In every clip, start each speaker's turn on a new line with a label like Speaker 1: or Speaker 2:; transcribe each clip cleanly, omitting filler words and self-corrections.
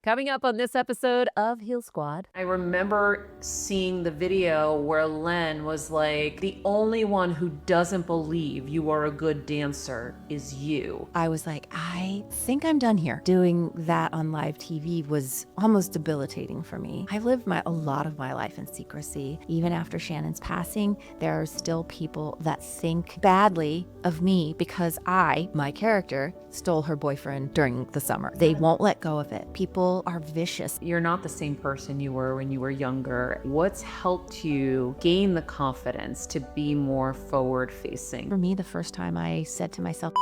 Speaker 1: Coming up on this episode of Heal Squad.
Speaker 2: I remember seeing the video where Len was like, the only one who doesn't believe you are a good dancer is you.
Speaker 3: I was like, I think I'm done here. Doing that on live TV was almost debilitating for me. I lived a lot of my life in secrecy. Even after Shannon's passing, there are still people that think badly of me because my character, stole her boyfriend during the summer. They won't let go of it. People are vicious.
Speaker 2: You're not the same person you were when you were younger. What's helped you gain the confidence to be more forward facing?
Speaker 3: For me, the first time I said to myself,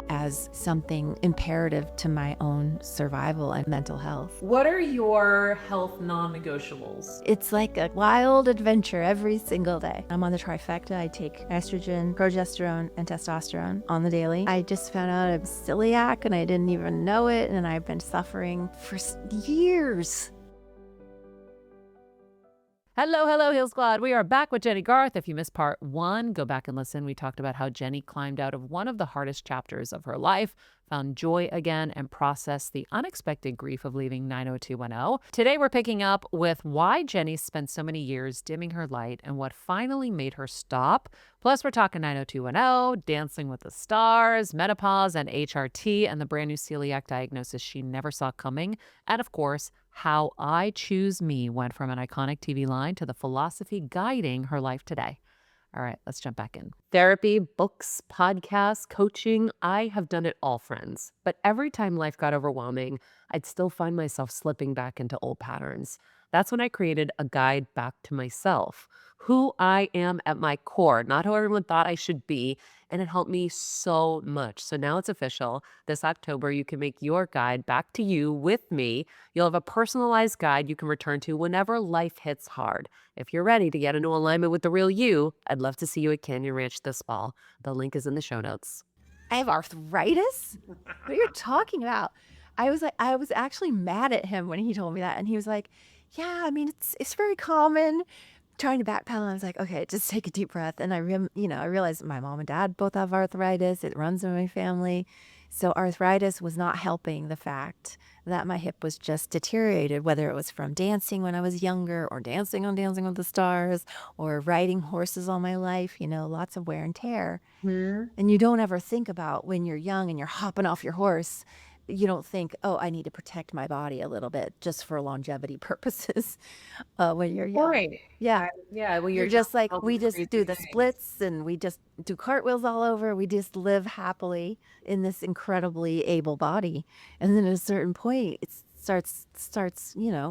Speaker 3: as something imperative to my own survival and mental health.
Speaker 2: What are your health non-negotiables?
Speaker 3: It's like a wild adventure every single day. I'm on the trifecta. I take estrogen, progesterone, and testosterone on the daily. I just found out I'm celiac and I didn't even know it, and I've been suffering for years.
Speaker 1: Hello, Heal Squad. We are back with Jennie Garth. If you missed part 1, go back and listen. We talked about how Jennie climbed out of one of the hardest chapters of her life, found joy again, and processed the unexpected grief of leaving 90210. Today, we're picking up with why Jennie spent so many years dimming her light and what finally made her stop. Plus, we're talking 90210, Dancing with the Stars, menopause, and HRT, and the brand new celiac diagnosis she never saw coming. And of course, how I Choose Me went from an iconic TV line to the philosophy guiding her life today. All right, let's jump back in. Therapy, books, podcasts, coaching. I have done it all, friends. But every time life got overwhelming, I'd still find myself slipping back into old patterns. That's when I created a guide back to myself, who I am at my core, not who everyone thought I should be. And it helped me so much. So now it's official. This October, you can make your guide back to you with me. You'll have a personalized guide you can return to whenever life hits hard. If you're ready to get into alignment with the real you, I'd love to see you at Canyon Ranch this fall. The link is in the show notes.
Speaker 3: I have arthritis? What are you talking about? I was actually mad at him when he told me that. And he was like, yeah, I mean, it's very common. Trying to backpedal, and I was like, okay, just take a deep breath. And I realized my mom and dad both have arthritis. It runs in my family. So arthritis was not helping the fact that my hip was just deteriorated, whether it was from dancing when I was younger or dancing on Dancing with the Stars or riding horses all my life, lots of wear and tear. And you don't ever think about when you're young and you're hopping off your horse, you don't think, oh, I need to protect my body a little bit just for longevity purposes when you're young.
Speaker 2: Right.
Speaker 3: Yeah.
Speaker 2: Yeah. Well,
Speaker 3: You're just like, we just do the splits and we just do cartwheels all over. We just live happily in this incredibly able body. And then at a certain point, it starts,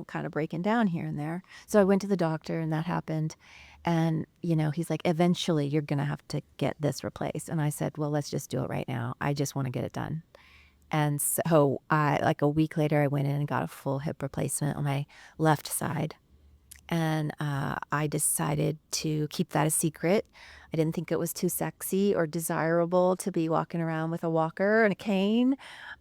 Speaker 3: kind of breaking down here and there. So I went to the doctor and that happened. And, he's like, eventually you're going to have to get this replaced. And I said, well, let's just do it right now. I just want to get it done. And so a week later, I went in and got a full hip replacement on my left side. And I decided to keep that a secret. I didn't think it was too sexy or desirable to be walking around with a walker and a cane.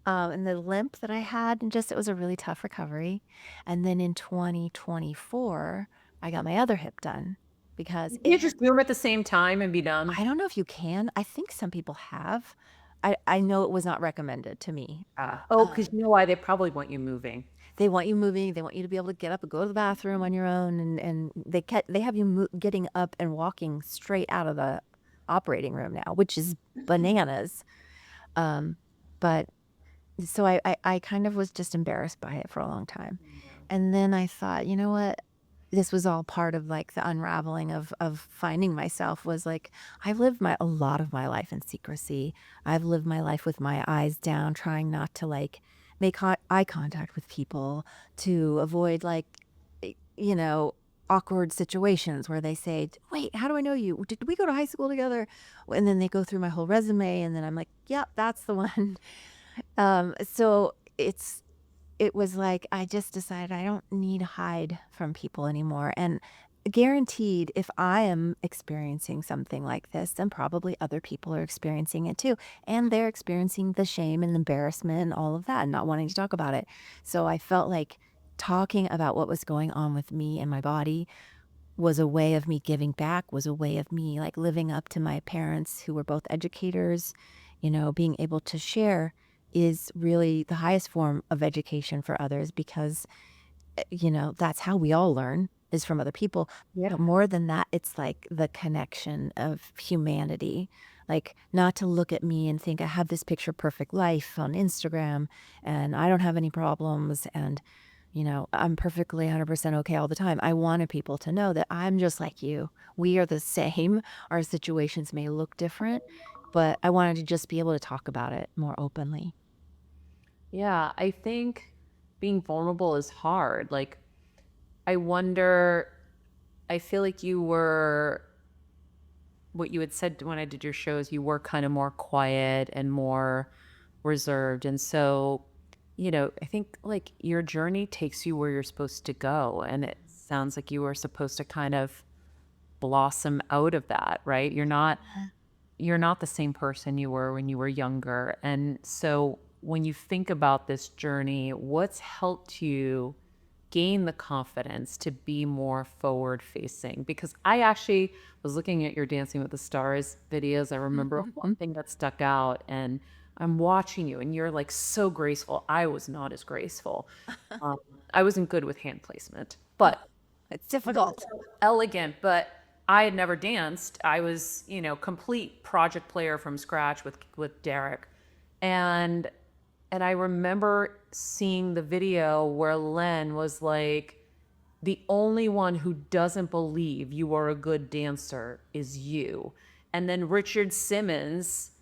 Speaker 3: And the limp that I had, and it was a really tough recovery. And then in 2024, I got my other hip done. Because
Speaker 2: you just do them at the same time and be done.
Speaker 3: I don't know if you can. I think some people have. I know it was not recommended to me.
Speaker 2: Because you know why? They probably want you moving.
Speaker 3: They want you moving. They want you to be able to get up and go to the bathroom on your own. And they have you getting up and walking straight out of the operating room now, which is bananas. But so I kind of was just embarrassed by it for a long time. And then I thought, you know what? This was all part of like the unraveling of finding myself. Was like, I've lived a lot of my life in secrecy. I've lived my life with my eyes down, trying not to like make eye contact with people, to avoid awkward situations where they say, wait, how do I know you? Did we go to high school together? And then they go through my whole resume and then I'm like, yep, that's the one. So it was like, I just decided I don't need to hide from people anymore. And guaranteed, if I am experiencing something like this, then probably other people are experiencing it too. And they're experiencing the shame and embarrassment and all of that and not wanting to talk about it. So I felt like talking about what was going on with me and my body was a way of me giving back, was a way of me like living up to my parents who were both educators, being able to share is really the highest form of education for others because, that's how we all learn is from other people.
Speaker 2: Yeah.
Speaker 3: But more than that, it's like the connection of humanity. Like, not to look at me and think I have this picture perfect life on Instagram and I don't have any problems and, I'm perfectly 100% okay all the time. I wanted people to know that I'm just like you. We are the same. Our situations may look different, but I wanted to just be able to talk about it more openly.
Speaker 2: Yeah, I think being vulnerable is hard. Like, I wonder, I feel like you were, what you had said when I did your shows, you were kind of more quiet and more reserved. And so, I think like your journey takes you where you're supposed to go. And it sounds like you were supposed to kind of blossom out of that, right? You're not the same person you were when you were younger. And so when you think about this journey, what's helped you gain the confidence to be more forward facing? Because I actually was looking at your Dancing with the Stars videos. I remember one thing that stuck out, and I'm watching you and you're like so graceful. I was not as graceful. Um, I wasn't good with hand placement, but
Speaker 3: It's difficult.
Speaker 2: elegant, but I had never danced. I was, complete project player from scratch with Derek. And I remember seeing the video where Len was like, the only one who doesn't believe you are a good dancer is you. And then Richard Simmons,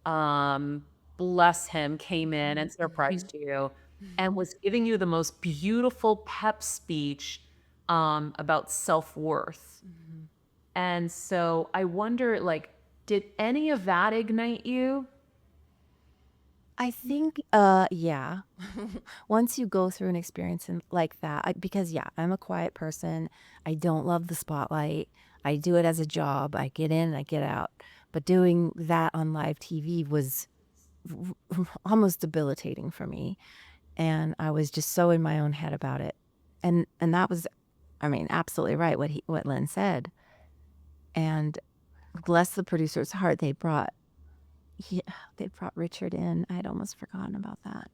Speaker 2: um, bless him, came in and surprised you and was giving you the most beautiful pep speech about self-worth. And so I wonder, like, did any of that ignite you?
Speaker 3: I think, yeah. Once you go through an experience like that, because yeah, I'm a quiet person. I don't love the spotlight. I do it as a job. I get in, I get out. But doing that on live TV was almost debilitating for me. And I was just so in my own head about it. And that was, I mean, absolutely right what Lynn said. And bless the producer's heart, yeah, they brought Richard in. I'd almost forgotten about that.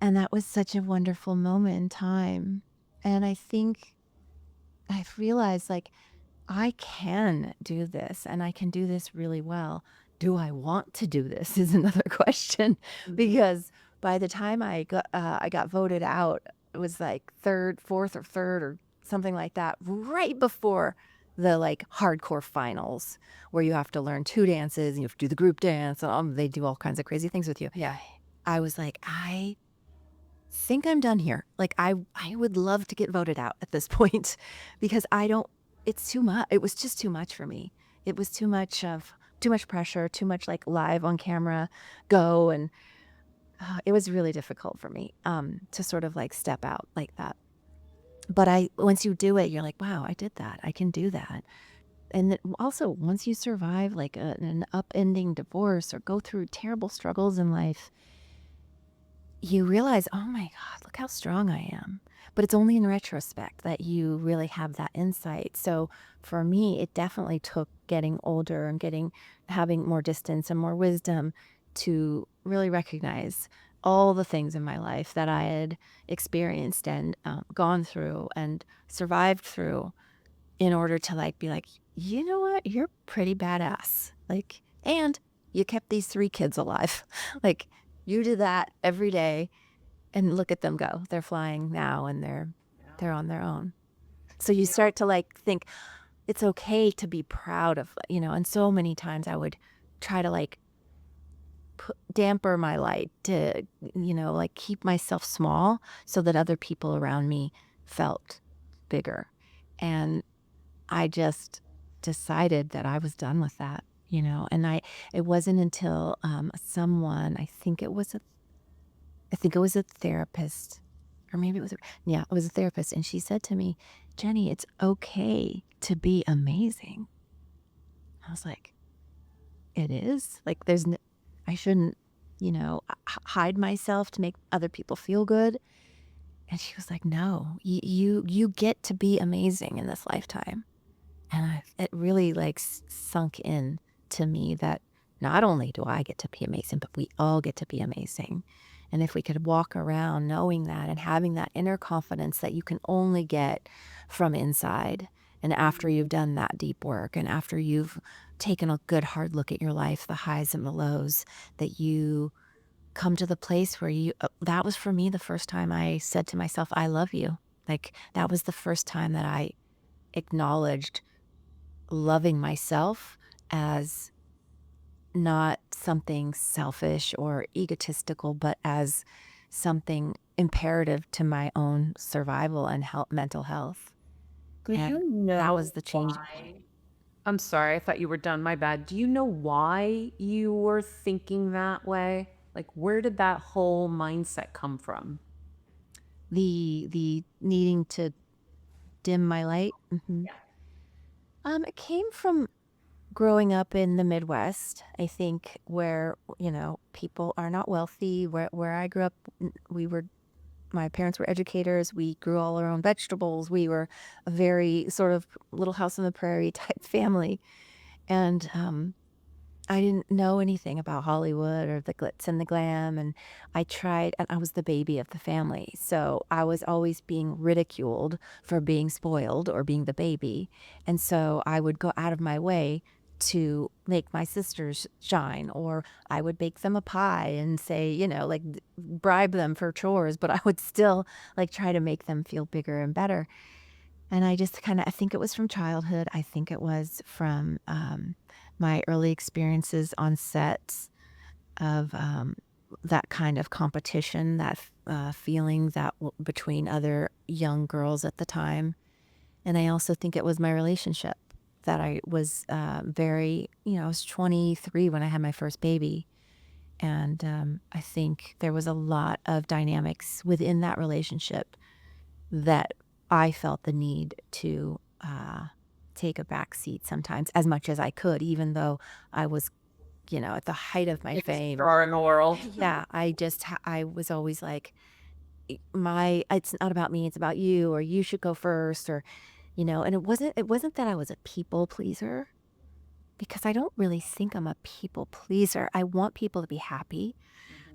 Speaker 3: And that was such a wonderful moment in time. And I think I've realized like I can do this and I can do this really well. Do I want to do this is another question because by the time I got voted out, it was like fourth or third or something like that, right before the like hardcore finals where you have to learn two dances and you have to do the group dance and they do all kinds of crazy things with you.
Speaker 1: Yeah.
Speaker 3: I was like, I think I'm done here. Like I would love to get voted out at this point because it's too much. It was just too much for me. It was too much pressure, too much like live on camera go. And it was really difficult for me to sort of like step out like that. But once you do it, you're like, wow, I did that. I can do that. And also once you survive like an upending divorce or go through terrible struggles in life, you realize, oh my God, look how strong I am. But it's only in retrospect that you really have that insight. So for me, it definitely took getting older and having more distance and more wisdom to really recognize all the things in my life that I had experienced and gone through and survived through in order to like be like, you know what, you're pretty badass. Like, and you kept these 3 kids alive. Like, you did that every day and look at them go. They're flying now and they're on their own. So you start to like think it's okay to be proud of, and so many times I would try to like damper my light to, like keep myself small so that other people around me felt bigger. And I just decided that I was done with that, and it wasn't until someone, I think it was a therapist, or maybe it was a therapist. And she said to me, Jennie, it's okay to be amazing. I was like, it is? Like, I shouldn't, hide myself to make other people feel good. And she was like, no, you get to be amazing in this lifetime. And it really like sunk in to me that not only do I get to be amazing, but we all get to be amazing. And if we could walk around knowing that and having that inner confidence that you can only get from inside, and after you've done that deep work and after you've taken a good hard look at your life, the highs and the lows, that you come to the place where that was for me the first time I said to myself, I love you. Like, that was the first time that I acknowledged loving myself as not something selfish or egotistical, but as something imperative to my own survival and mental health.
Speaker 2: Do
Speaker 3: And
Speaker 2: you know
Speaker 3: that was the change.
Speaker 2: why? I'm sorry, I thought you were done. My bad. Do you know why you were thinking that way? Like, where did that whole mindset come from?
Speaker 3: The needing to dim my light. It came from growing up in the Midwest, I think, where, people are not wealthy. Where I grew up, my parents were educators. We grew all our own vegetables. We were a very sort of little house on the prairie type family. And I didn't know anything about Hollywood or the glitz and the glam. And I was the baby of the family. So I was always being ridiculed for being spoiled or being the baby. And so I would go out of my way to make my sisters shine, or I would bake them a pie and say, like, bribe them for chores, but I would still like try to make them feel bigger and better. And I think it was from childhood. I think it was from my early experiences on sets of that kind of competition, that feeling between other young girls at the time. And I also think it was my relationship that I was I was 23 when I had my first baby. And I think there was a lot of dynamics within that relationship that I felt the need to take a back seat sometimes, as much as I could, even though I was, at the height of my fame.
Speaker 2: Star in the world.
Speaker 3: Yeah, I was always like, it's not about me, it's about you, or you should go first, or, and it wasn't that I was a people pleaser, because I don't really think I'm a people pleaser. I want people to be happy,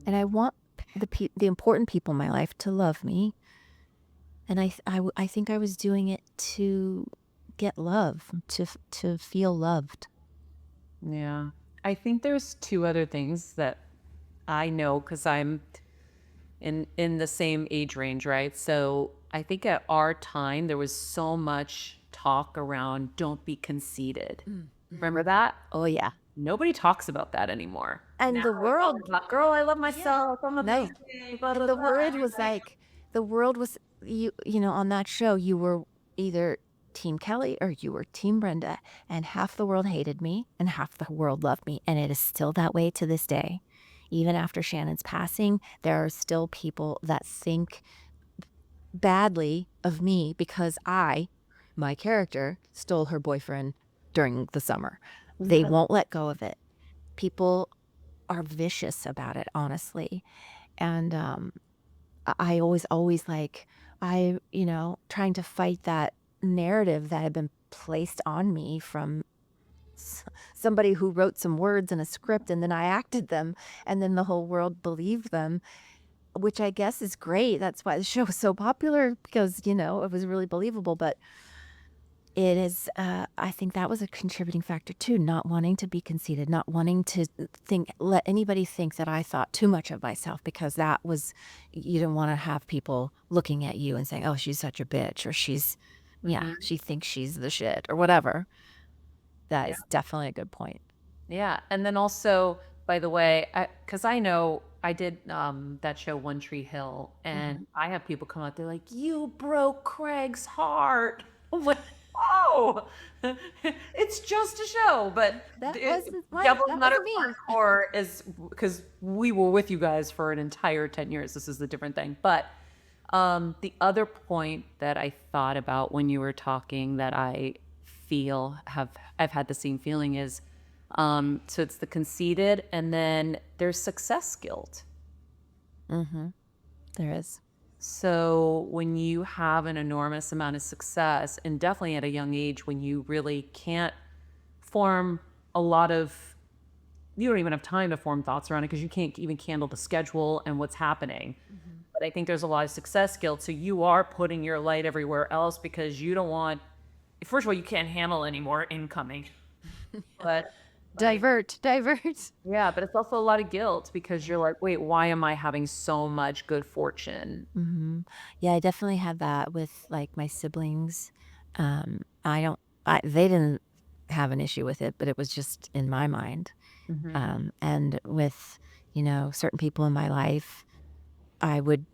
Speaker 3: and I want the important people in my life to love me. And I think I was doing it to get love, to feel loved.
Speaker 2: Yeah. I think there's two other things that I know because I'm in the same age range, right? So I think at our time there was so much talk around don't be conceited. Remember that?
Speaker 3: Oh yeah.
Speaker 2: Nobody talks about that anymore.
Speaker 3: And
Speaker 2: Now
Speaker 3: the
Speaker 2: it's
Speaker 3: world,
Speaker 2: all about, girl, I love myself. I'm
Speaker 3: no,
Speaker 2: amazing. Blah, blah,
Speaker 3: the
Speaker 2: blah.
Speaker 3: word
Speaker 2: And
Speaker 3: was
Speaker 2: it's like,
Speaker 3: the world was, on that show, you were either Team Kelly or you were Team Brenda, and half the world hated me and half the world loved me. And it is still that way to this day. Even after Shannon's passing, there are still people that think badly of me because my character, stole her boyfriend during the summer. They won't let go of it. People are vicious about it, honestly. And I always like, trying to fight that narrative that had been placed on me from somebody who wrote some words in a script, and then I acted them, and then the whole world believed them, which I guess is great. That's why the show was so popular, because, it was really believable. But it is, I think that was a contributing factor too, not wanting to be conceited, not wanting to let anybody think that I thought too much of myself, because you didn't want to have people looking at you and saying, oh, she's such a bitch, or she thinks she's the shit, or whatever. That is definitely a good point.
Speaker 2: yeah. And then also, by the way, because I know I did that show One Tree Hill, and I have people come out, they're like, you broke Craig's heart. I'm like, oh, it's just a show. But
Speaker 3: That
Speaker 2: Devil's
Speaker 3: wasn't
Speaker 2: Nutter
Speaker 3: me.
Speaker 2: Hardcore is because we were with you guys for an entire 10 years. This is the different thing. But the other point that I thought about when you were talking that I feel I've had the same feeling is, so it's the conceited, and then there's success guilt.
Speaker 3: There is.
Speaker 2: So when you have an enormous amount of success, and definitely at a young age when you really can't form a lot of you don't even have time to form thoughts around it because you can't even handle the schedule and what's happening. But I think there's a lot of success guilt. So you are putting your light everywhere else because you don't want, first of all, you can't handle any more incoming. But
Speaker 3: Divert.
Speaker 2: yeah, but it's also a lot of guilt because you're like, wait, why am I having so much good fortune?
Speaker 3: Yeah, I definitely had that with like my siblings. They didn't have an issue with it, but it was just in my mind. And with, certain people in my life, I would,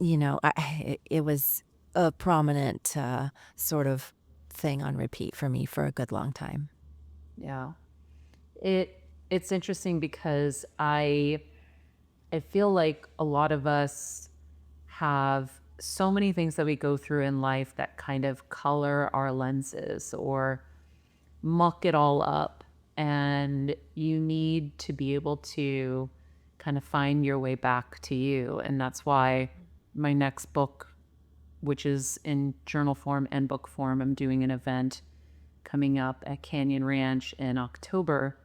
Speaker 3: it was a prominent sort of thing on repeat for me for a good long time.
Speaker 2: Yeah. It's interesting because I feel like a lot of us have so many things that we go through in life that kind of color our lenses or muck it all up. And you need to be able to kind of find your way back to you. And that's why my next book, which is in journal form and book form, I'm doing an event coming up at Canyon Ranch in October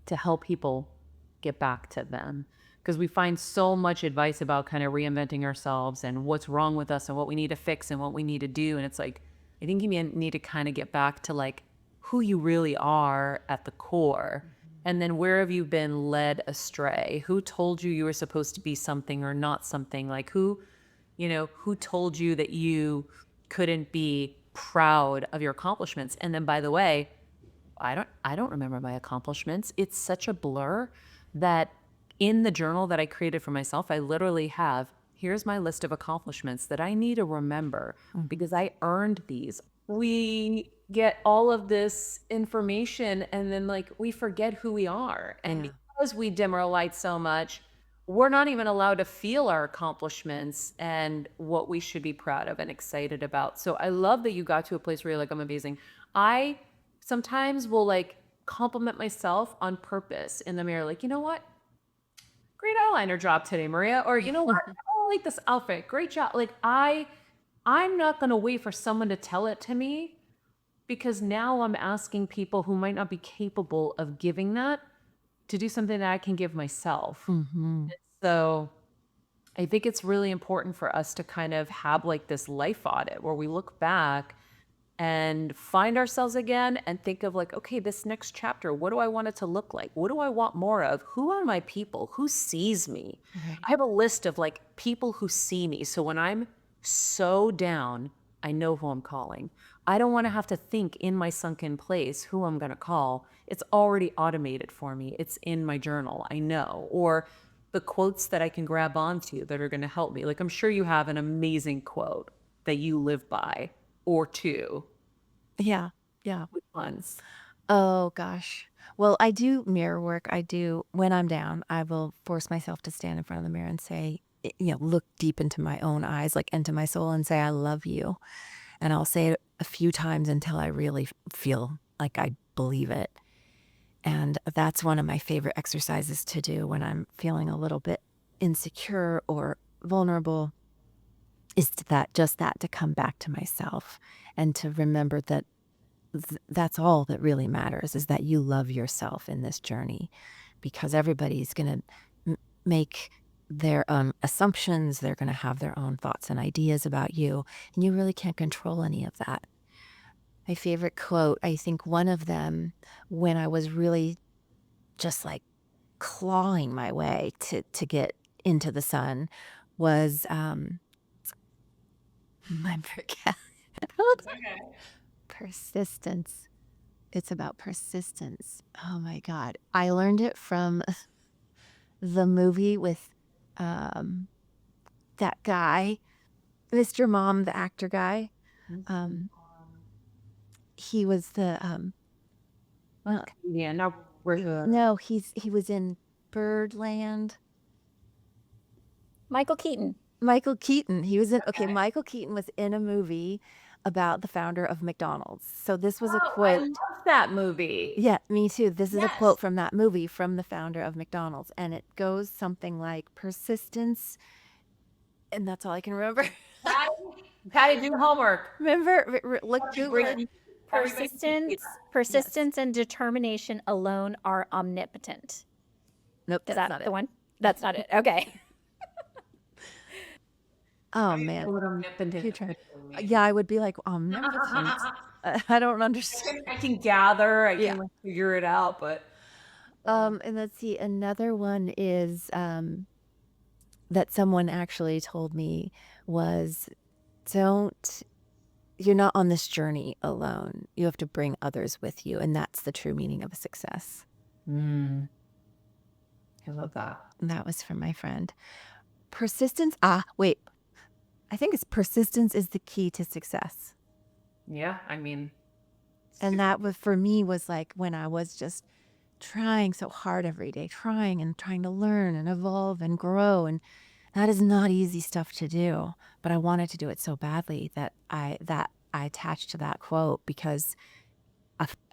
Speaker 2: to help people get back to them. Because we find so much advice about kind of reinventing ourselves and what's wrong with us and what we need to fix and what we need to do. And it's like, I think you need to kind of get back to like who you really are at the core. And then where have you been led astray? Who told you were supposed to be something or not something? Like who told you that you couldn't be proud of your accomplishments? And then, by the way, I don't remember my accomplishments. It's such a blur that in the journal that I created for myself, I literally have, here's my list of accomplishments that I need to remember because I earned these. We get all of this information and then like we forget who we are. And because we dim our light so much, we're not even allowed to feel our accomplishments and what we should be proud of and excited about. So I love that you got to a place where you're like, I'm amazing. I sometimes will like compliment myself on purpose in the mirror. Like, you know what? Great eyeliner job today, Maria. Or you know what? I like this outfit. Great job. Like I'm not going to wait for someone to tell it to me because now I'm asking people who might not be capable of giving that to do something that I can give myself. So I think it's really important for us to kind of have like this life audit where we look back and find ourselves again and think of like, okay, this next chapter, what do I want it to look like? What do I want more of? Who are my people? Who sees me? I have a list of like people who see me. So when I'm so down, I know who I'm calling. I don't want to have to think in my sunken place who I'm going to call. It's already automated for me. It's in my journal. I know. Or the quotes that I can grab onto that are going to help me. Like I'm sure you have an amazing quote that you live by or two.
Speaker 3: Yeah.
Speaker 2: Which ones?
Speaker 3: Oh gosh. Well, I do mirror work. When I'm down, I will force myself to stand in front of the mirror and say, look deep into my own eyes, like into my soul and say, I love you. And I'll say it a few times until I really feel like I believe it. And that's one of my favorite exercises to do when I'm feeling a little bit insecure or vulnerable is to come back to myself and to remember that that's all that really matters is that you love yourself in this journey because everybody's going to make their own assumptions. They're going to have their own thoughts and ideas about you, and you really can't control any of that. My favorite quote, I think one of them, when I was really just like clawing my way to get into the sun, was I forget. Persistence. It's about persistence. Oh my God. I learned it from the movie with that guy, Mr. Mom, the actor guy. He was the
Speaker 2: Yeah, no,
Speaker 3: no, he was in Birdland.
Speaker 1: Michael Keaton.
Speaker 3: Michael Keaton. He was in Michael Keaton was in a movie about the founder of McDonald's. So this was a
Speaker 2: I
Speaker 3: quote.
Speaker 2: love that movie.
Speaker 3: Yeah, me too. This is a quote from that movie from the founder of McDonald's. And it goes something like persistence. And that's all I can remember.
Speaker 2: Patty, do homework.
Speaker 3: Remember, look, Google it.
Speaker 4: Persistence and determination alone are omnipotent.
Speaker 3: Nope,
Speaker 4: Is
Speaker 3: that's
Speaker 4: that
Speaker 3: not
Speaker 4: the
Speaker 3: it.
Speaker 4: one? That's not it. Okay.
Speaker 3: Oh man,
Speaker 2: What omnipotent
Speaker 3: keep trying.
Speaker 2: could mean.
Speaker 3: Yeah, I would be like omnipotent. I don't understand.
Speaker 2: I can gather, I
Speaker 3: Yeah.
Speaker 2: can like, figure it out, but
Speaker 3: And let's see. Another one is that someone actually told me was, don't. You're not on this journey alone. You have to bring others with you, and that's the true meaning of a success.
Speaker 2: I love that.
Speaker 3: And that was from my friend. Persistence. Wait. I think it's persistence is the key to success.
Speaker 2: Yeah, I mean,
Speaker 3: And that was for me was like when I was just trying so hard every day, trying and trying to learn and evolve and grow. And that is not easy stuff to do. But I wanted to do it so badly that I attached to that quote because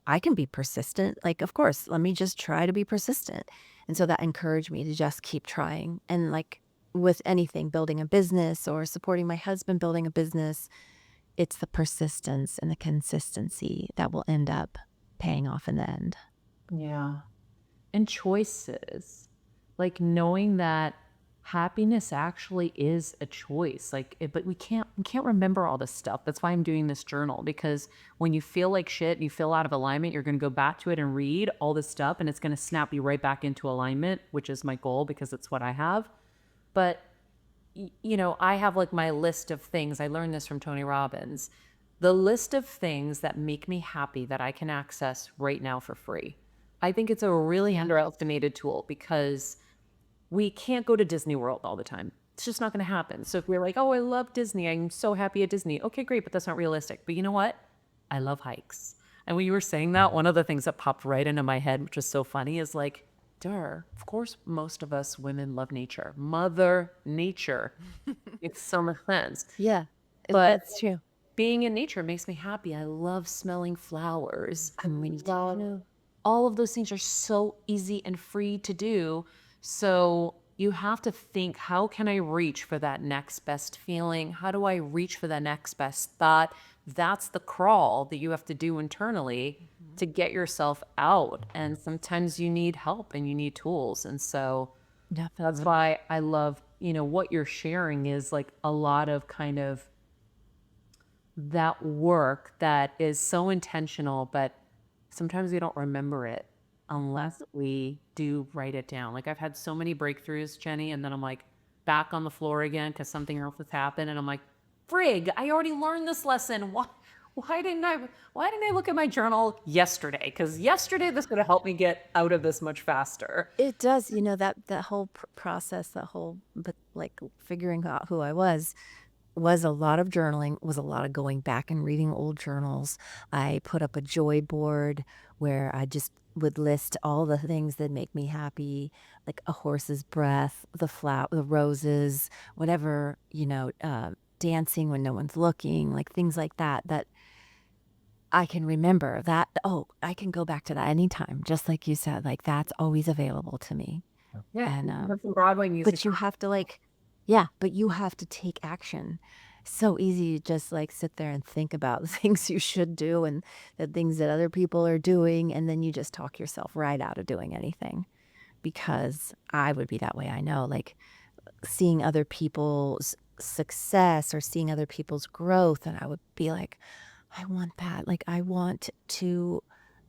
Speaker 3: I can be persistent. Like, of course, let me just try to be persistent. And so that encouraged me to just keep trying. And like with anything, building a business or supporting my husband building a business, it's the persistence and the consistency that will end up paying off in the end.
Speaker 1: Yeah. And choices. Like knowing that happiness actually is a choice. But we can't remember all this stuff. That's why I'm doing this journal, because when you feel like shit, you feel out of alignment, you're going to go back to it and read all this stuff, and it's going to snap you right back into alignment, which is my goal because it's what I have. But I have like my list of things. I learned this from Tony Robbins. The list of things that make me happy that I can access right now for free. I think it's a really underestimated tool because we can't go to Disney World all the time. It's just not going to happen. So if we're like, oh, I love Disney, I'm so happy at Disney. Okay, great, but that's not realistic. But you know what? I love hikes. And when you were saying that, one of the things that popped right into my head, which was so funny, is like, of course, most of us women love nature. Mother Nature. It's so much sense.
Speaker 3: Yeah,
Speaker 1: But
Speaker 3: that's true.
Speaker 1: being in nature makes me happy. I love smelling flowers.
Speaker 3: I mean,
Speaker 1: All of those things are so easy and free to do. So you have to think, how can I reach for that next best feeling? How do I reach for the next best thought? That's the crawl that you have to do internally to get yourself out. And sometimes you need help and you need tools. And so that's why I love, what you're sharing is like a lot of kind of that work that is so intentional, but sometimes we don't remember it unless we do write it down. Like I've had so many breakthroughs, Jenny, and then I'm like back on the floor again because something else has happened, and I'm like, frig, I already learned this lesson. Why didn't I look at my journal yesterday? Because yesterday this would have helped me get out of this much faster.
Speaker 3: it does. That whole process, but like figuring out who I was a lot of journaling, was a lot of going back and reading old journals. I put up a joy board where I just would list all the things that make me happy, like a horse's breath, the roses, whatever, dancing when no one's looking, like things like that I can remember that. Oh, I can go back to that anytime. Just like you said, like that's always available to me.
Speaker 2: yeah,
Speaker 3: And,
Speaker 2: have some Broadway music.
Speaker 3: but you have to but you have to take action. So easy to just like sit there and think about the things you should do and the things that other people are doing. And then you just talk yourself right out of doing anything, because I would be that way. I know, like seeing other people's success or seeing other people's growth. And I would be like, I want that. Like, I want to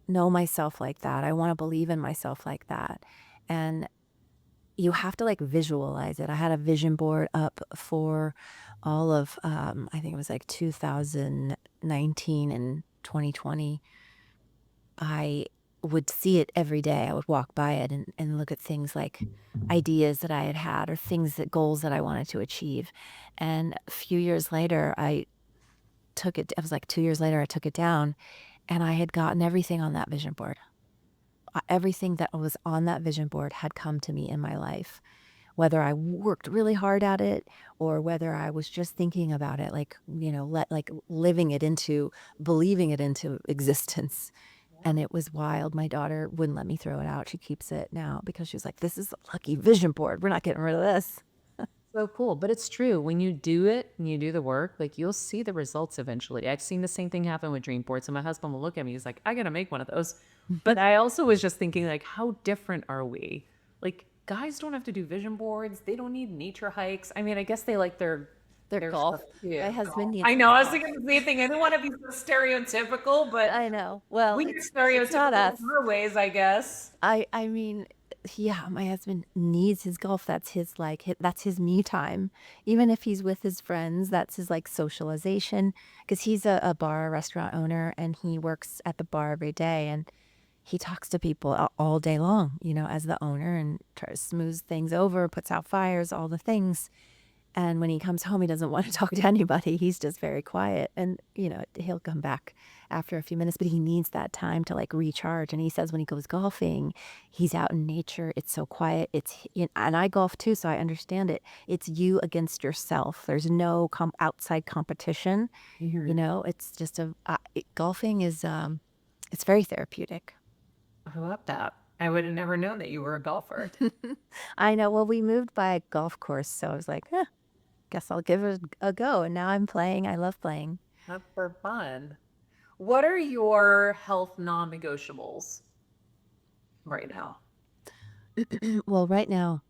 Speaker 3: know myself like that. I want to believe in myself like that. And you have to like visualize it. I had a vision board up for all of, I think it was like 2019 and 2020. I would see it every day. I would walk by it and look at things like ideas that I had or goals that I wanted to achieve. And a few years later, it was like 2 years later, I took it down and I had gotten everything on that vision board. Everything that was on that vision board had come to me in my life, whether I worked really hard at it or whether I was just thinking about it, like, believing it into existence. And it was wild. My daughter wouldn't let me throw it out. She keeps it now because she was like, this is a lucky vision board. We're not getting rid of this.
Speaker 1: so cool. But it's true. When you do it and you do the work, like you'll see the results eventually. I've seen the same thing happen with dream boards. And my husband will look at me, he's like, I gotta make one of those. But I also was just thinking, like, how different are we? Like, guys don't have to do vision boards. They don't need nature hikes. I mean, I guess they like
Speaker 3: Their golf.
Speaker 1: stuff too.
Speaker 3: My husband needs
Speaker 1: I know. I was
Speaker 3: golf.
Speaker 1: thinking the same thing. I didn't want to be so stereotypical, but
Speaker 3: I know. Well,
Speaker 1: we get
Speaker 3: it's
Speaker 1: stereotypical
Speaker 3: not us.
Speaker 1: in our ways, I guess.
Speaker 3: I mean, yeah, my husband needs his golf. That's his like that's his me time. Even if he's with his friends, that's his like socialization. Because he's a bar restaurant owner and he works at the bar every day and he talks to people all day long, as the owner and tries to smooth things over, puts out fires, all the things. And when he comes home, he doesn't want to talk to anybody. He's just very quiet. And, he'll come back after a few minutes, but he needs that time to like recharge. And he says when he goes golfing, he's out in nature. It's so quiet. And I golf too, so I understand it. It's you against yourself. There's no outside competition. It's just golfing is, it's very therapeutic.
Speaker 1: I love that. I would have never known that you were a golfer.
Speaker 3: I know. Well, we moved by a golf course, so I was like, guess I'll give it a go. And now I'm playing. I love playing.
Speaker 1: That's for fun. What are your health non-negotiables right now?
Speaker 3: Well, right now,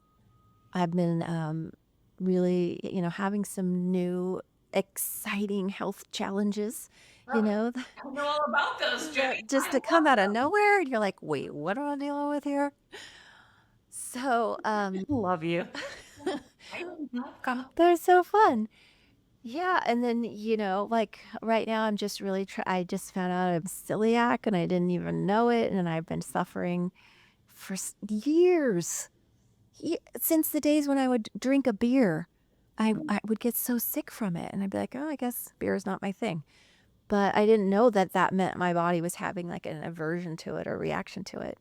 Speaker 3: I've been really, having some new exciting health challenges,
Speaker 1: I know all about those, Jenny.
Speaker 3: just to come out of nowhere. And you're like, wait, what am I dealing with here? So,
Speaker 1: Love you.
Speaker 3: they're so fun. Yeah, and then, like right now I'm just really I just found out I'm celiac and I didn't even know it and I've been suffering for years. Since the days when I would drink a beer, I would get so sick from it and I'd be like, "Oh, I guess beer is not my thing." But I didn't know that meant my body was having like an aversion to it or reaction to it.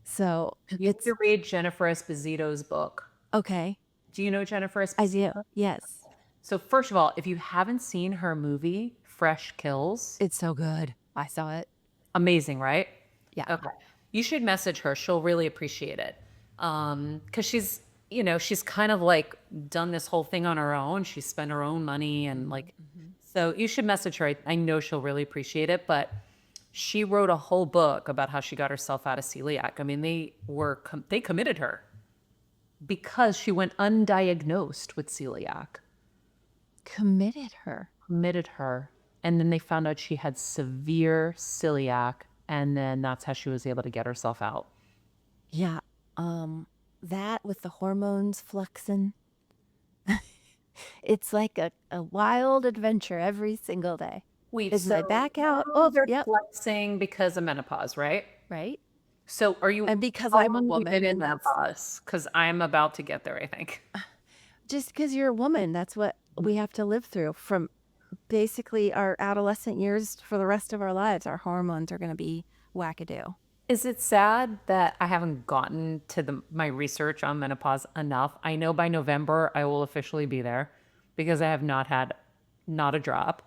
Speaker 3: So,
Speaker 1: You have to read Jennifer Esposito's book.
Speaker 3: okay.
Speaker 1: Do you know Jennifer
Speaker 3: I
Speaker 1: Esposito?
Speaker 3: do. Yes.
Speaker 1: So first of all, if you haven't seen her movie, Fresh Kills,
Speaker 3: It's so good. I saw it.
Speaker 1: amazing, right?
Speaker 3: Yeah.
Speaker 1: Okay. You should message her. She'll really appreciate it. Because she's kind of like done this whole thing on her own. She spent her own money and like, so you should message her. I know she'll really appreciate it, but she wrote a whole book about how she got herself out of celiac. I mean, they committed her because she went undiagnosed with celiac.
Speaker 3: Committed her.
Speaker 1: Committed her. And then they found out she had severe celiac. And then that's how she was able to get herself out.
Speaker 3: Yeah. That with the hormones fluxing. It's like a wild adventure every single day.
Speaker 1: Wait,
Speaker 3: Is my back out?
Speaker 1: hormones are
Speaker 3: Yep.
Speaker 1: flexing because of menopause, right?
Speaker 3: Right?
Speaker 1: So are you
Speaker 3: And because
Speaker 1: how
Speaker 3: I'm a
Speaker 1: long have you
Speaker 3: woman
Speaker 1: been in
Speaker 3: and that's
Speaker 1: menopause? Because I'm about to get there, I think.
Speaker 3: just because you're a woman, that's what we have to live through from basically our adolescent years for the rest of our lives. Our hormones are going to be wackadoo.
Speaker 1: Is it sad that I haven't gotten to my research on menopause enough? I know by November I will officially be there because I have not had not a drop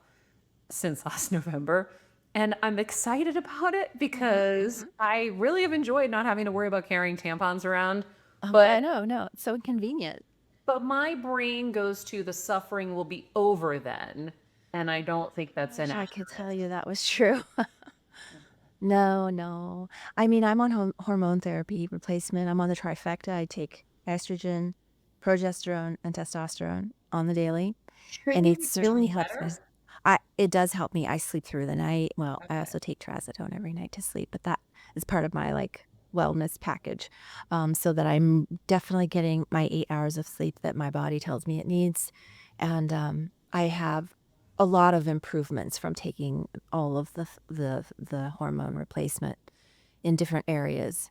Speaker 1: since last November. And I'm excited about it because I really have enjoyed not having to worry about carrying tampons around.
Speaker 3: But I know, no, it's so inconvenient.
Speaker 1: But my brain goes to the suffering will be over then. And I don't think that's an
Speaker 3: I could tell you that was true. No. I mean, I'm on hormone therapy replacement. I'm on the trifecta. I take estrogen, progesterone, and testosterone on the daily. And it certainly helps me. It does help me. I sleep through the night. Well, I also take trazodone every night to sleep, but that is part of my like wellness package, so that I'm definitely getting my 8 hours of sleep that my body tells me it needs. And I have a lot of improvements from taking all of the hormone replacement in different areas.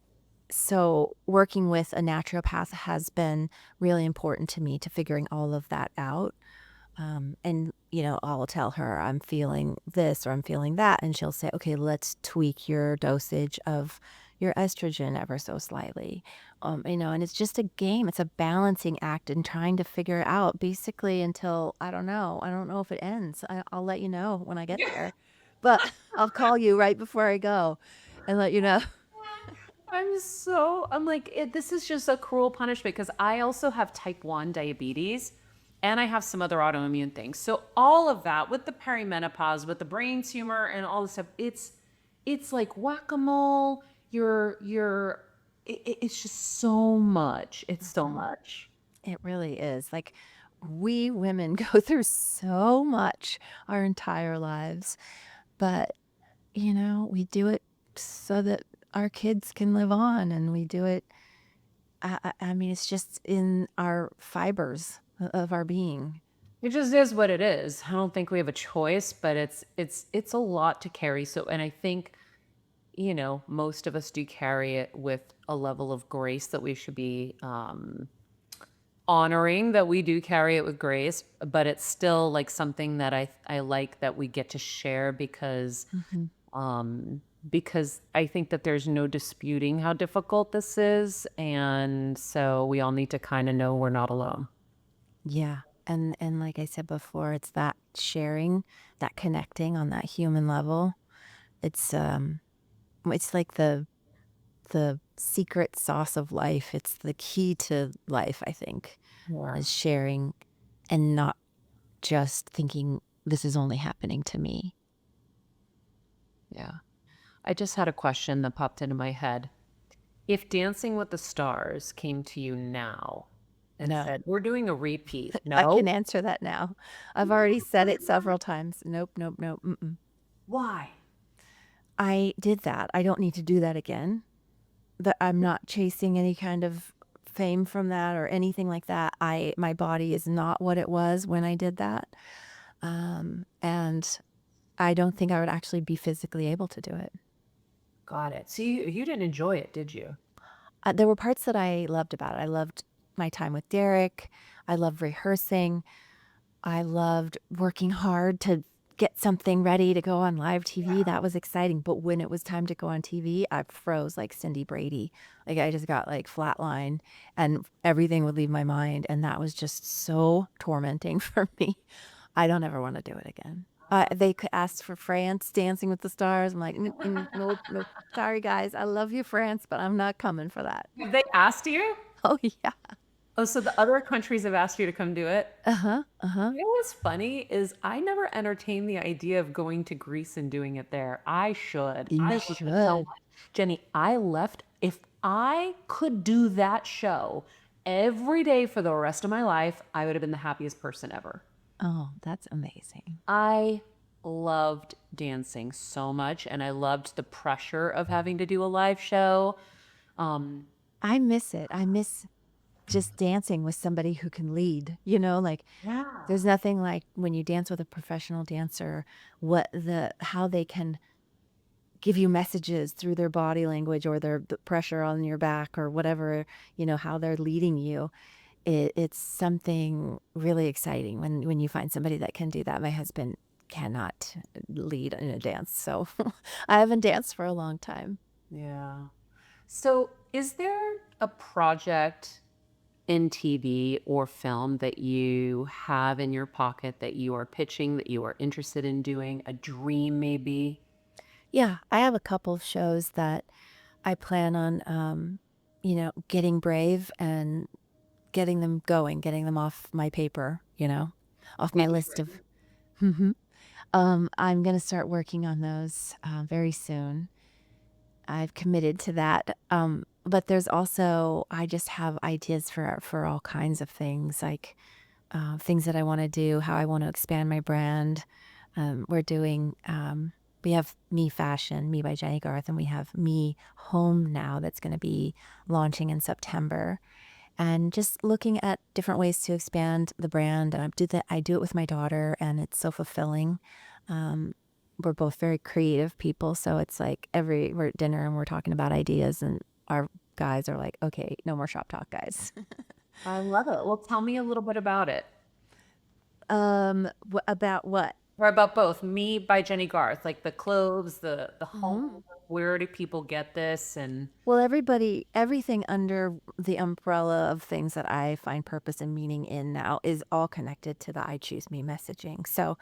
Speaker 3: So working with a naturopath has been really important to me to figuring all of that out. And, I'll tell her I'm feeling this or I'm feeling that. And she'll say, okay, let's tweak your dosage of your estrogen ever so slightly. And it's just a game. It's a balancing act and trying to figure it out basically until, I don't know. I don't know if it ends. I'll let you know when I get there. But I'll call you right before I go and let you know.
Speaker 2: I'm like, this is just a cruel punishment because I also have type 1 diabetes and I have some other autoimmune things. So all of that with the perimenopause, with the brain tumor and all this stuff, it's like whack-a-mole. It's just so much. It's so much.
Speaker 3: It really is. Like, we women go through so much our entire lives, but we do it so that our kids can live on, and we do it. I mean, it's just in our fibers of our being.
Speaker 2: It just is what it is. I don't think we have a choice, but it's a lot to carry. So, and I think, most of us do carry it with a level of grace that we should be honoring, that we do carry it with grace, but it's still like something that I like that we get to share because I think that there's no disputing how difficult this is, and so we all need to kind of know we're not alone.
Speaker 3: Yeah. And like I said before, it's that sharing, that connecting on that human level. It's like the secret sauce of life. It's the key to life, I think, is sharing and not just thinking this is only happening to me.
Speaker 2: Yeah. I just had a question that popped into my head. If Dancing with the Stars came to you now and
Speaker 3: No.
Speaker 2: said, we're doing a repeat,
Speaker 3: I
Speaker 2: no?
Speaker 3: can answer that now. I've already said it several times. Nope, nope, nope.
Speaker 2: Why?
Speaker 3: I did that. I don't need to do that again. That I'm not chasing any kind of fame from that or anything like that. My body is not what it was when I did that. And I don't think I would actually be physically able to do it.
Speaker 2: Got it. So you didn't enjoy it, did you?
Speaker 3: There were parts that I loved about it. I loved my time with Derek. I loved rehearsing. I loved working hard to get something ready to go on live TV. That was exciting. But when it was time to go on TV, I froze like Cindy Brady. Like, I just got like flatline and everything would leave my mind. And that was just so tormenting for me. I don't ever want to do it again. They could ask for France, Dancing with the Stars. I'm like, no, sorry guys, I love you, France, but I'm not coming for that.
Speaker 2: Have they asked you?
Speaker 3: Oh yeah.
Speaker 2: Oh, so the other countries have asked you to come do it?
Speaker 3: Uh-huh.
Speaker 2: You know what's funny is I never entertained the idea of going to Greece and doing it there. I should.
Speaker 3: You should.
Speaker 2: Jenny, I left. If I could do that show every day for the rest of my life, I would have been the happiest person ever.
Speaker 3: Oh, that's amazing.
Speaker 2: I loved dancing so much, and I loved the pressure of having to do a live show.
Speaker 3: I miss it. I miss just dancing with somebody who can lead, like there's nothing like when you dance with a professional dancer, how they can give you messages through their body language or the pressure on your back or whatever, how they're leading you. It's something really exciting when you find somebody that can do that. My husband cannot lead in a dance, so I haven't danced for a long time.
Speaker 2: Yeah. So is there a project in TV or film that you have in your pocket that you are pitching, that you are interested in doing, a dream maybe?
Speaker 3: Yeah, I have a couple of shows that I plan on, getting brave and getting them going, getting them off my paper, off my list of. I'm going to start working on those very soon. I've committed to that. But there's also, I just have ideas for all kinds of things, like things that I want to do, how I want to expand my brand. We have Me Fashion, Me by Jennie Garth, and we have Me Home now that's going to be launching in September. And just looking at different ways to expand the brand. And I do it with my daughter, and it's so fulfilling. We're both very creative people, so it's like we're at dinner and we're talking about ideas, and our guys are like, okay, no more shop talk, guys.
Speaker 2: I love it. Well, tell me a little bit about it.
Speaker 3: About what?
Speaker 2: Or about both. Me by Jennie Garth, like the clothes, the home. Where do people get this? And
Speaker 3: Well, everything under the umbrella of things that I find purpose and meaning in now is all connected to the I Choose Me messaging. So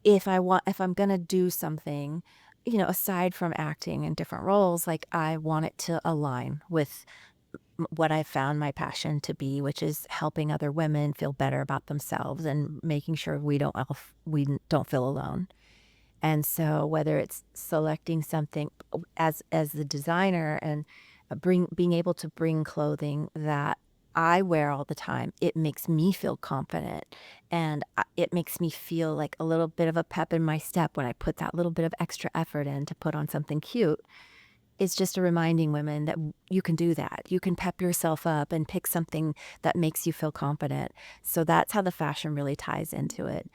Speaker 3: if I'm going to do something, aside from acting in different roles, like I want it to align with what I found my passion to be, which is helping other women feel better about themselves and making sure we don't feel alone. And so whether it's selecting something as the designer and being able to bring clothing that I wear all the time, it makes me feel confident, and it makes me feel like a little bit of a pep in my step when I put that little bit of extra effort in to put on something cute. It's just a reminding women that you can do that. You can pep yourself up and pick something that makes you feel confident. So that's how the fashion really ties into it.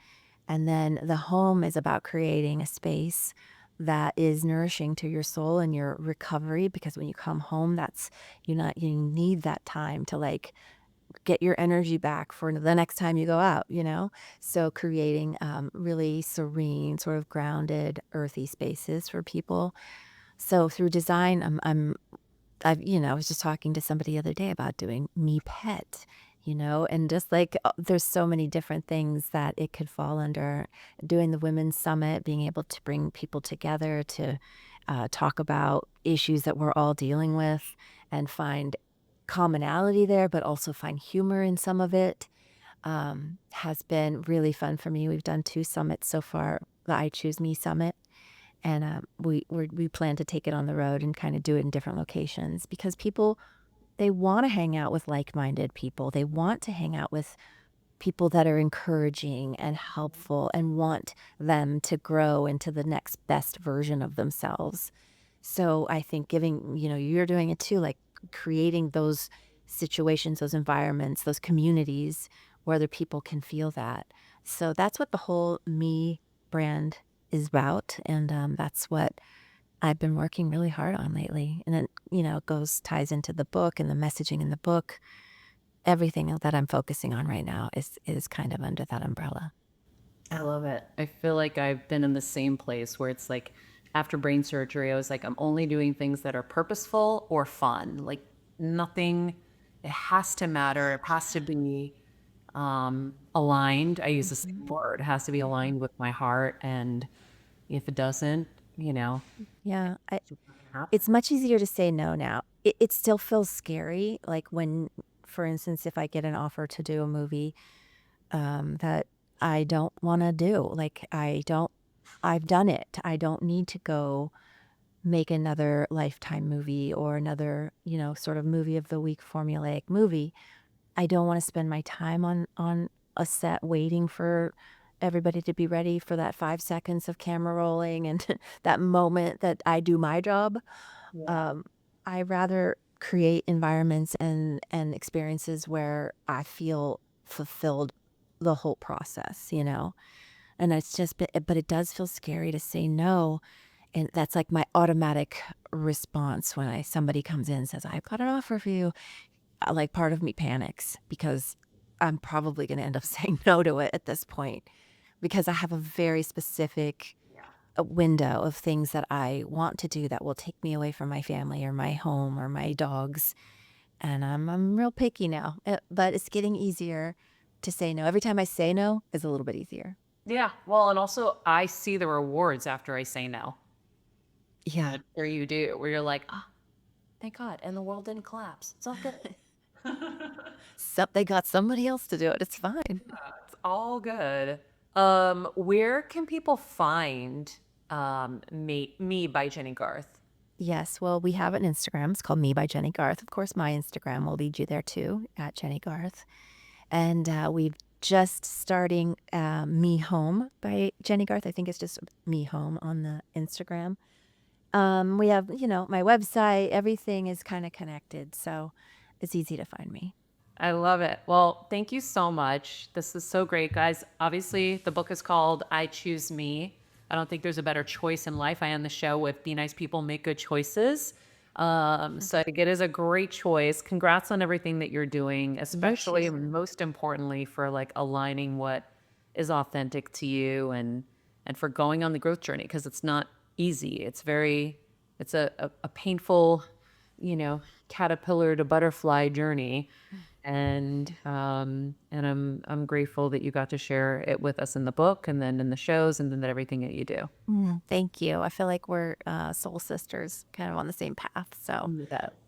Speaker 3: And then the home is about creating a space that is nourishing to your soul and your recovery, because when you come home, you need that time to like get your energy back for the next time you go out. So creating really serene, sort of grounded, earthy spaces for people. So through design, I was just talking to somebody the other day about doing Me Pet, and just like there's so many different things that it could fall under. Doing the Women's Summit, being able to bring people together to talk about issues that we're all dealing with and find commonality there, but also find humor in some of it, has been really fun for me. We've done 2 summits so far, the I Choose Me Summit. And we plan to take it on the road and kind of do it in different locations, because people, they want to hang out with like-minded people. They want to hang out with people that are encouraging and helpful and want them to grow into the next best version of themselves. So I think you're doing it too, like creating those situations, those environments, those communities where other people can feel that. So that's what the whole Me brand is about. And that's what I've been working really hard on lately. And it ties into the book and the messaging in the book. Everything that I'm focusing on right now is kind of under that umbrella.
Speaker 2: I love it. I feel like I've been in the same place where it's like after brain surgery, I was like, I'm only doing things that are purposeful or fun. Like nothing, it has to matter. It has to be aligned. I use the same word. It has to be aligned with my heart. And if it doesn't,
Speaker 3: Yeah,
Speaker 2: happen.
Speaker 3: it's much easier to say no now. It still feels scary. Like when, for instance, if I get an offer to do a movie that I don't want to do, like I've done it. I don't need to go make another Lifetime movie or another, sort of movie of the week formulaic movie. I don't want to spend my time on a set waiting for everybody to be ready for that 5 seconds of camera rolling and that moment that I do my job. I rather create environments and experiences where I feel fulfilled the whole process. And but it does feel scary to say no. And that's like my automatic response when somebody comes in and says, I've got an offer for you. Like part of me panics because I'm probably going to end up saying no to it at this point, because I have a very specific window of things that I want to do that will take me away from my family or my home or my dogs. And I'm real picky now, but it's getting easier to say no. Every time I say no is a little bit easier.
Speaker 2: Yeah. Well, and also I see the rewards after I say no.
Speaker 3: Yeah.
Speaker 2: Or you do, where you're like, oh, thank God. And the world didn't collapse. It's all good.
Speaker 3: They got somebody else to do it. It's fine.
Speaker 2: It's all good. Where can people find Me by Jennie Garth?
Speaker 3: Yes. Well, we have an Instagram. It's called Me by Jennie Garth. Of course, my Instagram will lead you there too, at Jennie Garth. And we've just starting Me Home by Jennie Garth. I think it's just Me Home on the Instagram. We have, my website. Everything is kind of connected. So it's easy to find me.
Speaker 2: I love it. Well, thank you so much. This is so great, guys. Obviously, the book is called I Choose Me. I don't think there's a better choice in life. I end the show with Be Nice People, Make Good Choices. So I think it is a great choice. Congrats on everything that you're doing, especially and most importantly for like aligning what is authentic to you and for going on the growth journey, because it's not easy. It's a painful, caterpillar to butterfly journey.
Speaker 1: And I'm grateful that you got to share it with us in the book and then in the shows and then everything that you do.
Speaker 3: Thank you. I feel like we're soul sisters, kind of on the same path. So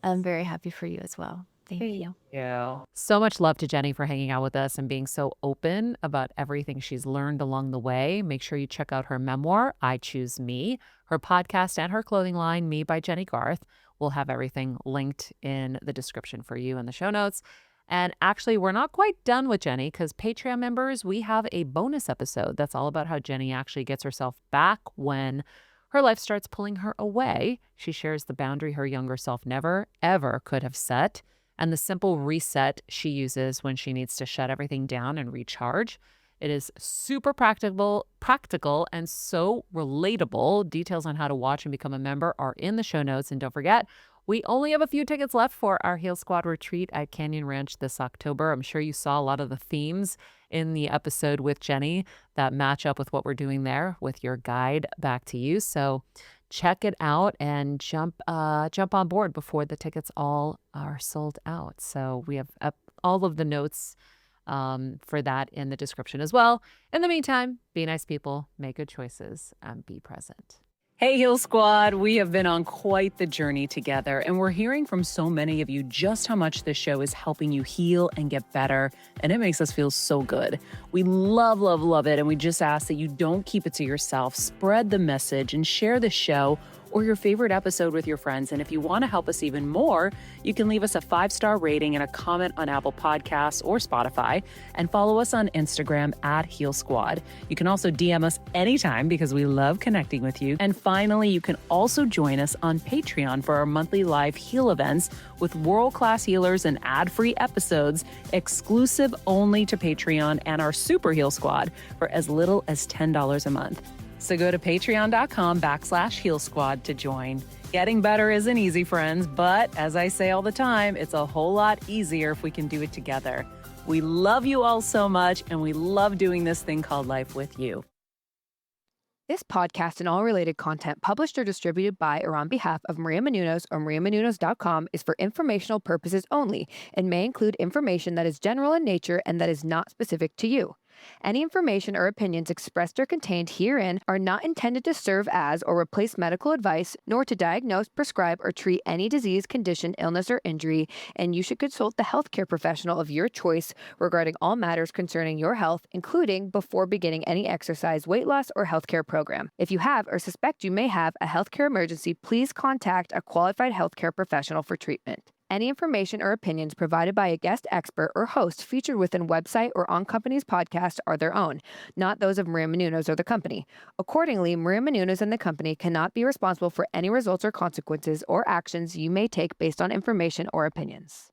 Speaker 3: I'm very happy for you as well. Thank you.
Speaker 1: Yeah. So much love to Jennie for hanging out with us and being so open about everything she's learned along the way. Make sure you check out her memoir, I Choose Me, her podcast, and her clothing line, Me by Jennie Garth. We'll have everything linked in the description for you in the show notes. And actually, we're not quite done with Jennie because Patreon members, we have a bonus episode that's all about how Jennie actually gets herself back when her life starts pulling her away. She shares the boundary her younger self never, ever could have set and the simple reset she uses when she needs to shut everything down and recharge. It is super practical and so relatable. Details on how to watch and become a member are in the show notes. And don't forget, we only have a few tickets left for our Heal Squad retreat at Canyon Ranch this October. I'm sure you saw a lot of the themes in the episode with Jennie that match up with what we're doing there with your guide back to you. So check it out and jump on board before the tickets all are sold out. So we have all of the notes for that in the description as well. In the meantime, be nice people, make good choices, and be present. Hey, Heal Squad. We have been on quite the journey together, and we're hearing from so many of you just how much this show is helping you heal and get better, and it makes us feel so good. We love, love, love it, and we just ask that you don't keep it to yourself. Spread the message and share the show or your favorite episode with your friends. And if you want to help us even more, you can leave us a 5-star rating and a comment on Apple Podcasts or Spotify, and follow us on Instagram at Heal Squad. You can also DM us anytime because we love connecting with you. And finally, you can also join us on Patreon for our monthly live heal events with world-class healers and ad-free episodes exclusive only to Patreon and our Super Heal Squad for as little as $10 a month. So go to patreon.com/Heal Squad to join. Getting better isn't easy, friends, but as I say all the time, it's a whole lot easier if we can do it together. We love you all so much, and we love doing this thing called life with you.
Speaker 5: This podcast and all related content published or distributed by or on behalf of Maria Menounos or MariaMenounos.com is for informational purposes only and may include information that is general in nature and that is not specific to you. Any information or opinions expressed or contained herein are not intended to serve as or replace medical advice, nor to diagnose, prescribe, or treat any disease, condition, illness, or injury, and you should consult the healthcare professional of your choice regarding all matters concerning your health, including before beginning any exercise, weight loss, or healthcare program. If you have or suspect you may have a healthcare emergency, please contact a qualified healthcare professional for treatment. Any information or opinions provided by a guest expert or host featured within website or on company's podcast are their own, not those of Maria Menounos or the company. Accordingly, Maria Menounos and the company cannot be responsible for any results or consequences or actions you may take based on information or opinions.